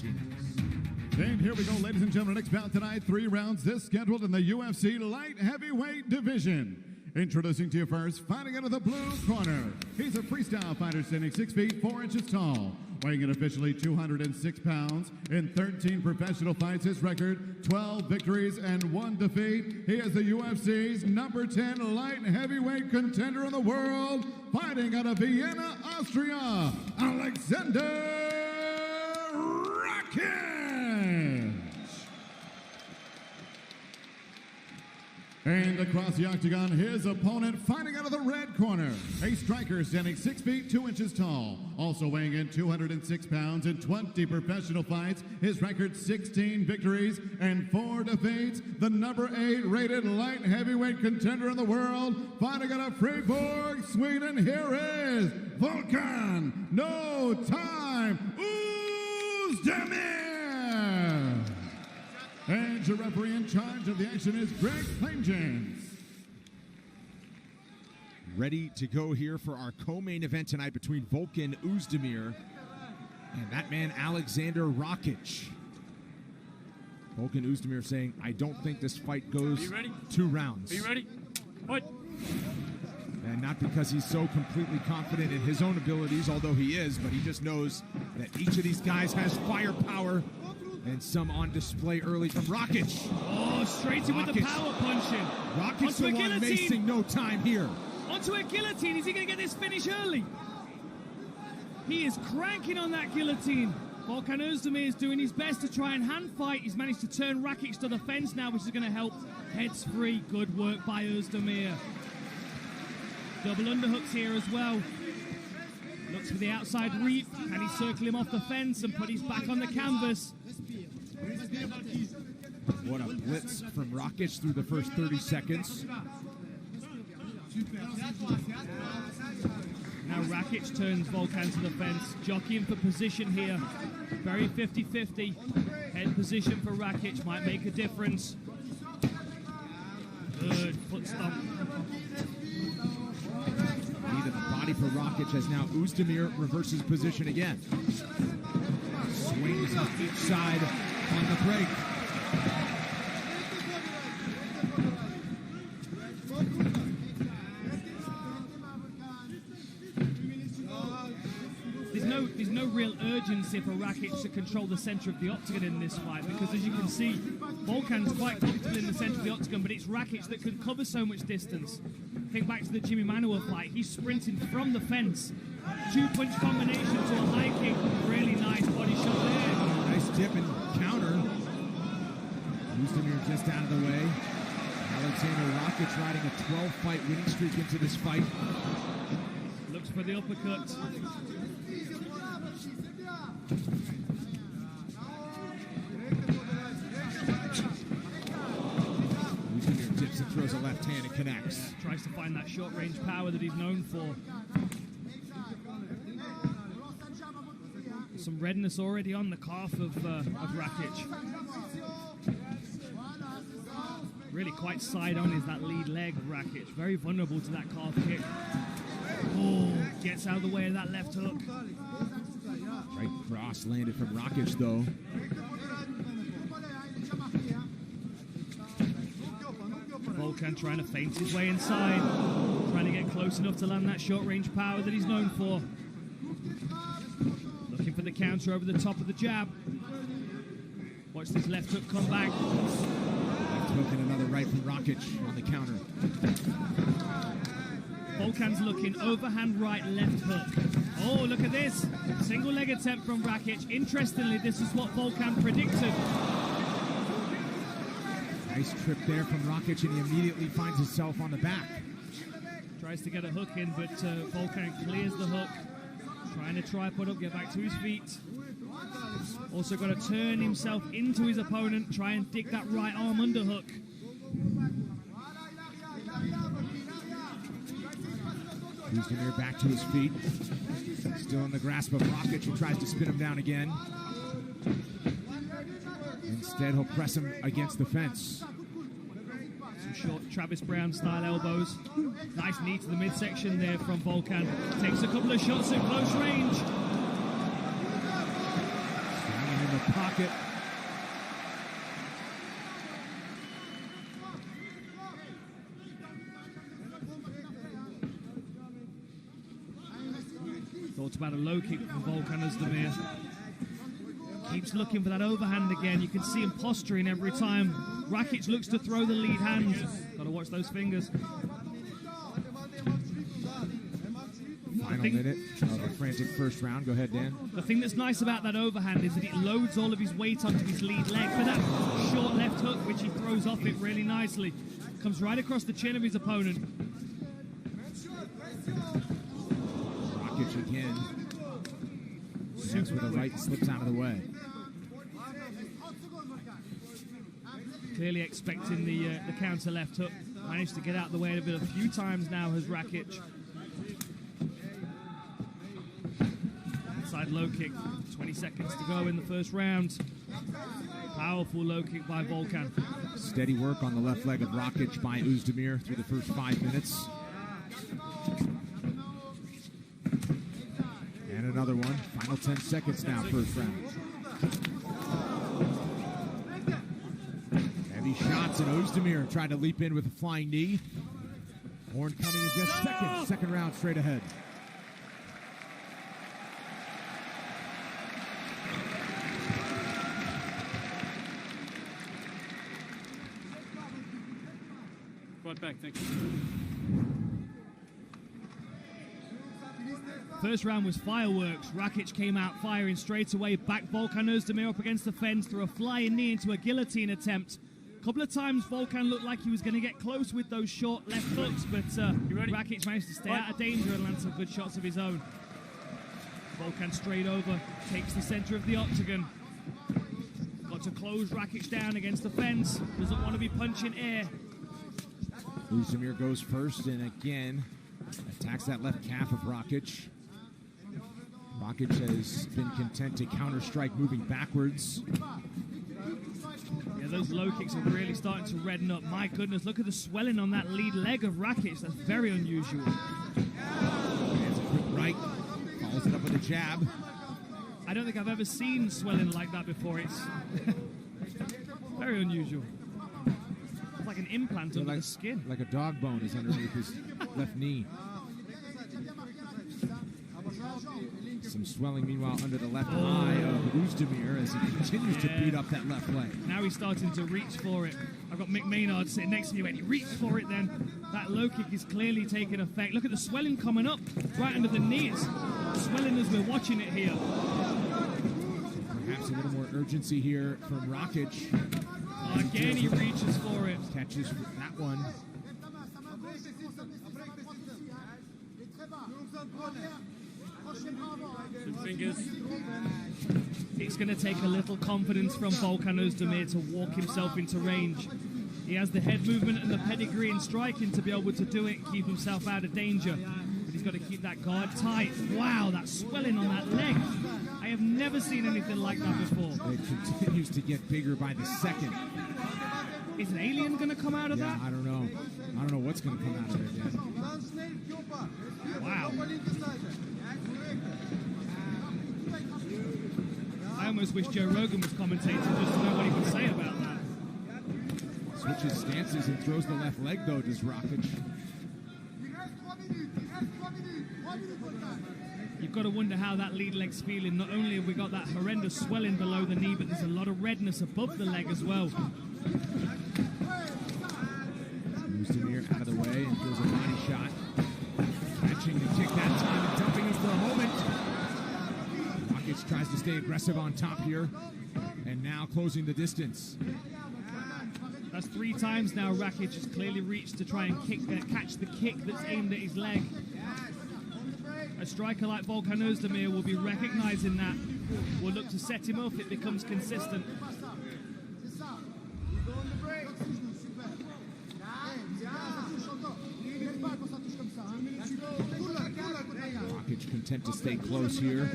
Martinez. And here we go, ladies and gentlemen. Next bout tonight, 3 rounds. This scheduled in the UFC light heavyweight division. Introducing to you first, fighting out of the blue corner. He's a freestyle fighter standing 6 feet 4 inches tall, weighing in officially 206 pounds. In 13 professional fights, his record 12 victories and 1 defeat. He is the UFC's number 10 light heavyweight contender in the world, fighting out of Vienna, Austria, Alexander Rakic. And across the octagon, his opponent fighting out of the red corner, a striker standing 6 feet 2 inches tall, also weighing in 206 pounds in 20 professional fights. His record 16 victories and 4 defeats. The number 8 rated light heavyweight contender in the world, fighting out of Freiburg, Sweden. Here is Volkan, no time, Oezdemir. And your referee in charge of the action is Greg Plainjames. Ready to go here for our co-main event tonight between Volkan Oezdemir and that man Alexander Rakic. Volkan Oezdemir saying, I don't think this fight goes 2 rounds. Are you ready? Fight. And not because he's so completely confident in his own abilities, although he is, but he just knows that each of these guys has firepower, and some on display early from Rakic. Oh, straight in with the power punching. Rakic's the one wasting no time here. Onto a guillotine. Is he going to get this finish early? He is cranking on that guillotine. Volkan Oezdemir is doing his best to try and hand fight. He's managed to turn Rakic to the fence now, which is going to help. Heads free. Good work by Oezdemir. Double underhooks here as well. Looks for the outside reap. Can he circle him off the fence and put his back on the canvas? What a blitz from Rakic through the first 30 seconds. Now Rakic turns Volkan to the fence, jockeying for position here. Very 50-50. Head position for Rakic might make a difference. Good foot stomp. Knee to the body for Rakic as now Oezdemir reverses position again. Swings on each side on the break. There's no real urgency for Rakic to control the center of the octagon in this fight, because as you can see, Volkan's quite comfortable in the center of the octagon, but it's Rakic that can cover so much distance. Think back to the Jimmy Manuwa fight. He's sprinting from the fence. 2-punch combination to a high kick. Really nice body shot there. Nice dip and counter. Oezdemir just out of the way. Alexander Rakic riding a 12-fight winning streak into this fight. Looks for the uppercut. Oezdemir dips and throws a left hand and connects. Tries to find that short-range power that he's known for. Some redness already on the calf of Rakic. Really quite side on is that lead leg of Rakic. Very vulnerable to that calf kick. Oh, gets out of the way of that left hook. Right cross landed from Rakic though. Volkan trying to feint his way inside. Trying to get close enough to land that short-range power that he's known for. Looking for the counter over the top of the jab. Watch this left hook come back. Left hook and another right from Rakic on the counter. Volkan's looking overhand right, left hook. Oh, look at this. Single leg attempt from Rakic. Interestingly, this is what Volkan predicted. Nice trip there from Rakic, and he immediately finds himself on the back. Tries to get a hook in, but Volkan clears the hook. Trying to tripod up, get back to his feet. Also got to turn himself into his opponent, try and dig that right arm underhook. Oezdemir back to his feet. Still in the grasp of Rakic, who tries to spin him down again. Instead, he'll press him against the fence. Some short Travis Brown style elbows. Nice knee to the midsection there from Volkan. Takes a couple of shots at close range. Standing in the the pocket. Thoughts about a low kick from Volkan Ozdemir. Keeps looking for that overhand again. You can see him posturing every time Rakic looks to throw the lead hand. Got to watch those fingers. Final minute of a frantic first round. Go ahead, Dan. The thing that's nice about that overhand is that it loads all of his weight onto his lead leg. For that short left hook, which he throws off it really nicely. Comes right across the chin of his opponent. Rakic again. Swings with the right, slips out of the way. Clearly expecting the counter left hook. Managed to get out of the way of it a few times now has Rakic. Inside low kick. 20 seconds to go in the first round. Powerful low kick by Volkan. Steady work on the left leg of Rakic by Ozdemir through the first 5 minutes. And another one. Final 10 seconds now, first round. Heavy shots, and Ozdemir tried to leap in with a flying knee. Horn coming in just seconds. Second round straight ahead. Right back, thank you. First round was fireworks. Rakic came out firing straight away. Back Volkan Ozdemir up against the fence, threw a flying knee into a guillotine attempt. A couple of times Volkan looked like he was going to get close with those short left hooks, but Rakic managed to stay out of danger and land some good shots of his own. Volkan straight over, takes the center of the octagon. Got to close Rakic down against the fence. Doesn't want to be punching air. Ozdemir goes first and again attacks that left calf of Rakic. Rakic has been content to counter-strike moving backwards. Yeah, those low kicks are really starting to redden up. My goodness, look at the swelling on that lead leg of Rakic. That's very unusual. Hands a quick right, follows it up with a jab. I don't think I've ever seen swelling like that before. It's very unusual. It's like an implant under the skin. Like a dog bone is underneath his left knee. Some swelling, meanwhile, under the left eye of Ozdemir as he continues to beat up that left leg. Now he's starting to reach for it. I've got Mick Maynard sitting next to me. When he reached for it then, that low kick is clearly taking effect. Look at the swelling coming up right under the knee. It's swelling as we're watching it here. Perhaps a little more urgency here from Rakic. Again, he reaches for it. Catches that one. Good fingers. It's going to take a little confidence from Volkan Ozdemir to walk himself into range. He has the head movement and the pedigree in striking to be able to do it and keep himself out of danger. But he's got to keep that guard tight. Wow, that swelling on that leg. I have never seen anything like that before. It continues to get bigger by the second. Is an alien going to come out of that? I don't know. I don't know what's going to come out of there yet. Wow. I almost wish Joe Rogan was commentating just to know what he would say about that. Switches stances and throws the left leg, though, does Rakic. You've got to wonder how that lead leg's feeling. Not only have we got that horrendous swelling below the knee, but there's a lot of redness above the leg as well. Ozdemir out of the way and throws a body shot. Catching the kick that time and dumping it for a moment. Rakic tries to stay aggressive on top here, and now closing the distance. That's 3 times now Rakic has clearly reached to try and catch the kick that's aimed at his leg. A striker like Volkan Ozdemir will be recognizing that. Will look to set him up if it becomes consistent. Rakic content to stay close here.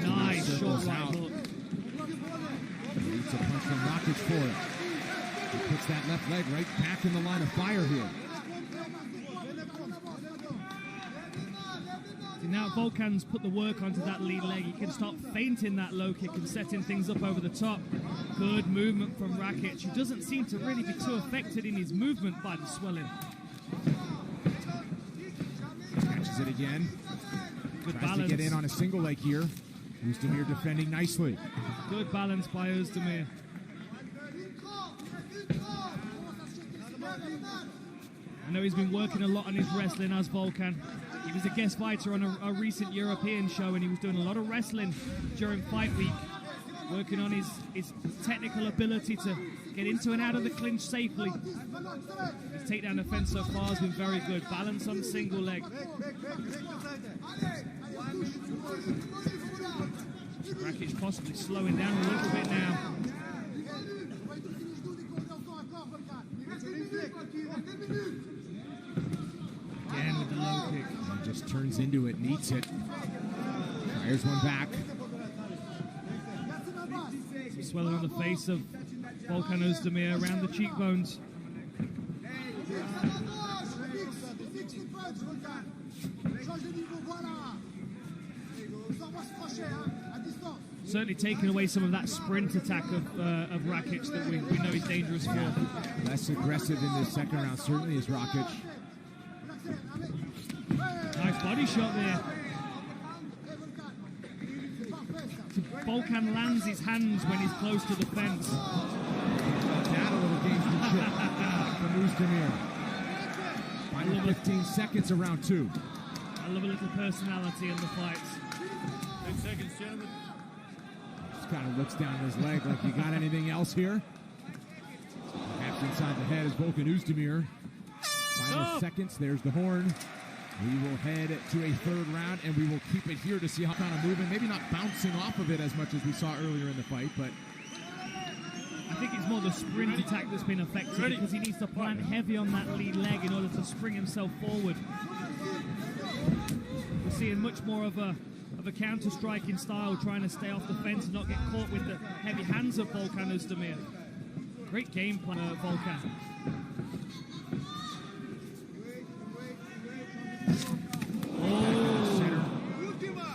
Nice short right hook. Needs a punch from Rakic for it. He puts that left leg right back in the line of fire here. Now Volkan's put the work onto that lead leg. He can start feinting that low kick and setting things up over the top. Good movement from Rakic. He doesn't seem to really be too affected in his movement by the swelling. Catches it again. Good Tries balance. to get in on a single leg here. Oezdemir defending nicely. Good balance by Oezdemir. I know he's been working a lot on his wrestling as Volkan. He was a guest fighter on a recent European show, and he was doing a lot of wrestling during fight week, working on his technical ability to get into and out of the clinch safely. His takedown defense so far has been very good. Balance on the single leg. Rakic possibly slowing down a little bit now. Again with the low kick. He just turns into it, needs it. Fires one back. Some swelling on the face of Volkan Oezdemir around the cheekbones. Certainly taking away some of that sprint attack of Rakic that we know he's dangerous for. Less aggressive in this second round, certainly, is Rakic. Nice body shot there. Volkan lands his hands when he's close to the fence. That a little gamesmanship from Oezdemir. Final 15 seconds of round 2. I love a little personality in the fights. 10 seconds, gentlemen. Just kind of looks down his leg like, you got anything else here? Tapped inside the head is Volkan Oezdemir. Final seconds, there's the horn. We will head to a third round, and we will keep it here to see how kind of moving. Maybe not bouncing off of it as much as we saw earlier in the fight, but I think it's more the sprint attack that's been affected because he needs to plant heavy on that lead leg in order to spring himself forward. We're seeing much more of a counter-striking style, trying to stay off the fence and not get caught with the heavy hands of Volkan Oezdemir. Great game plan, Volkan.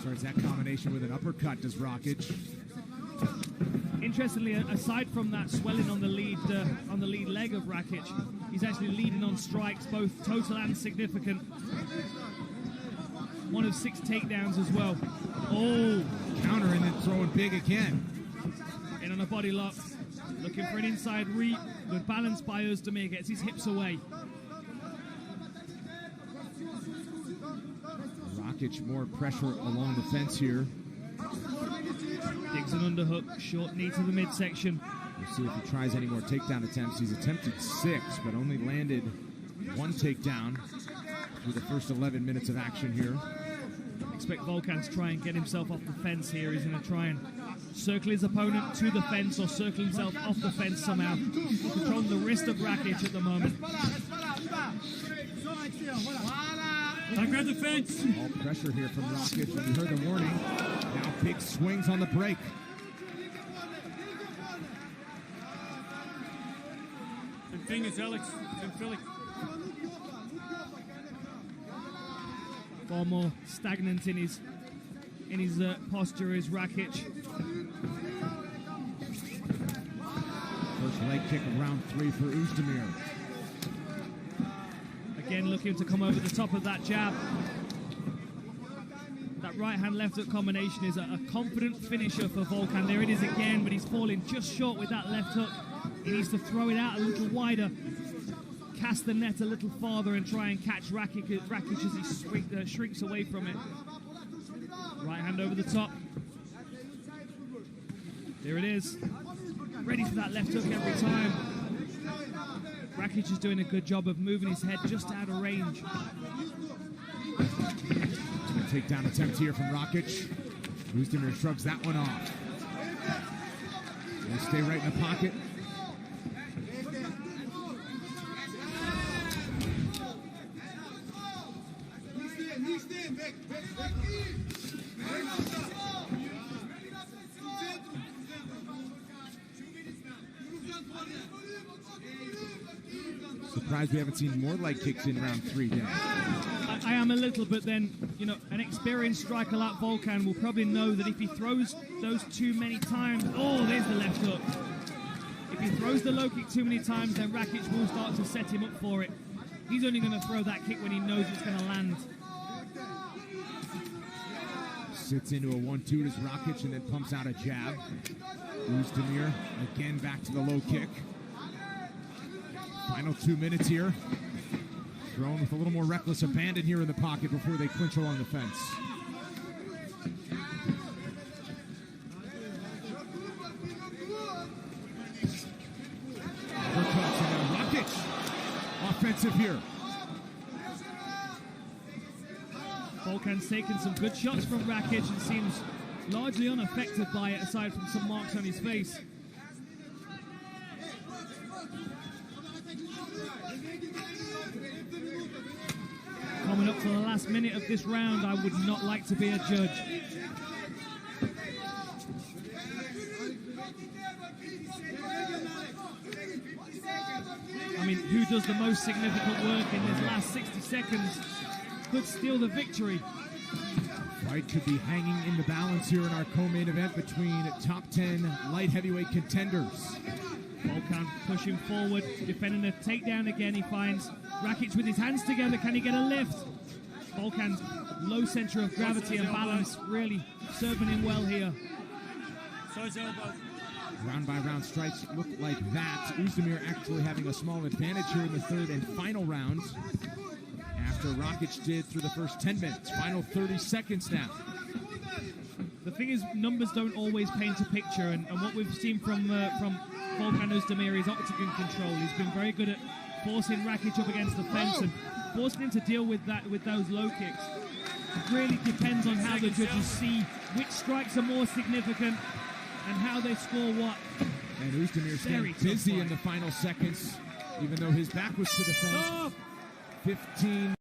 starts that combination with an uppercut, does Rakic. Interestingly, aside from that swelling on the lead leg of Rakic, he's actually leading on strikes, both total and significant. 1 of 6 takedowns as well. Oh, counter and then throwing big again. In on a body lock, looking for an inside reap. Good balance by Oezdemir, gets his hips away. Rakic more pressure along the fence here. Digs an underhook, short knee to the midsection. We'll see if he tries any more takedown attempts. He's attempted 6, but only landed 1 takedown through the first 11 minutes of action here. Expect Volkan to try and get himself off the fence here. He's going to try and circle his opponent to the fence or circle himself off the fence somehow. Controlling the wrist of Rakic at the moment. I grab the fence. All pressure here from Rakic. You heard the warning. Now big swings on the break. And fingers, Alex. And Philly. Far more stagnant in his posture is Rakic. First leg kick of round 3 for Oezdemir. Again, looking to come over the top of that jab. That right hand left hook combination is a confident finisher for Volkan. There it is again, but he's falling just short with that left hook. He needs to throw it out a little wider, cast the net a little farther, and try and catch Rakic as he shrinks away from it. Right hand over the top. There it is. Ready for that left hook every time. Rakic is doing a good job of moving his head just out of range. Takedown attempt here from Rakic. Oezdemir shrugs that one off. They stay right in the pocket. I Surprised we haven't seen more leg kicks in round 3 yet. I am a little, but then, you know, an experienced striker like Volkan will probably know that if he throws those too many times, oh, there's the left hook. If he throws the low kick too many times, then Rakic will start to set him up for it. He's only going to throw that kick when he knows it's going to land. Sits into a 1-2 to Rakic and then pumps out a jab. Oezdemir again back to the low kick. Final 2 minutes here. Thrown with a little more reckless abandon here in the pocket before they clinch along the fence. Uppercuts and now Rakic. Offensive here. Volkan's taken some good shots from Rakic and seems largely unaffected by it, aside from some marks on his face. Coming up to the last minute of this round, I would not like to be a judge. I mean, who does the most significant work in this last 60 seconds could steal the victory. Fight could be hanging in the balance here in our co-main event between top 10 light heavyweight contenders. Volkan pushing forward, defending a takedown again. He finds Rakic with his hands together. Can he get a lift? Volkan's low center of gravity and balance really serving him well here. Round by round strikes look like that. Oezdemir actually having a small advantage here in the third and final round, after Rakic did through the first 10 minutes. Final 30 seconds now. The thing is, numbers don't always paint a picture, and what we've seen from Volkan Oezdemir is octagon control. He's been very good at forcing Rakic up against the fence and forcing him to deal with those low kicks. It really depends on how the judges see which strikes are more significant and how they score what. And Oezdemir staying busy in the final seconds, even though his back was to the fence. 15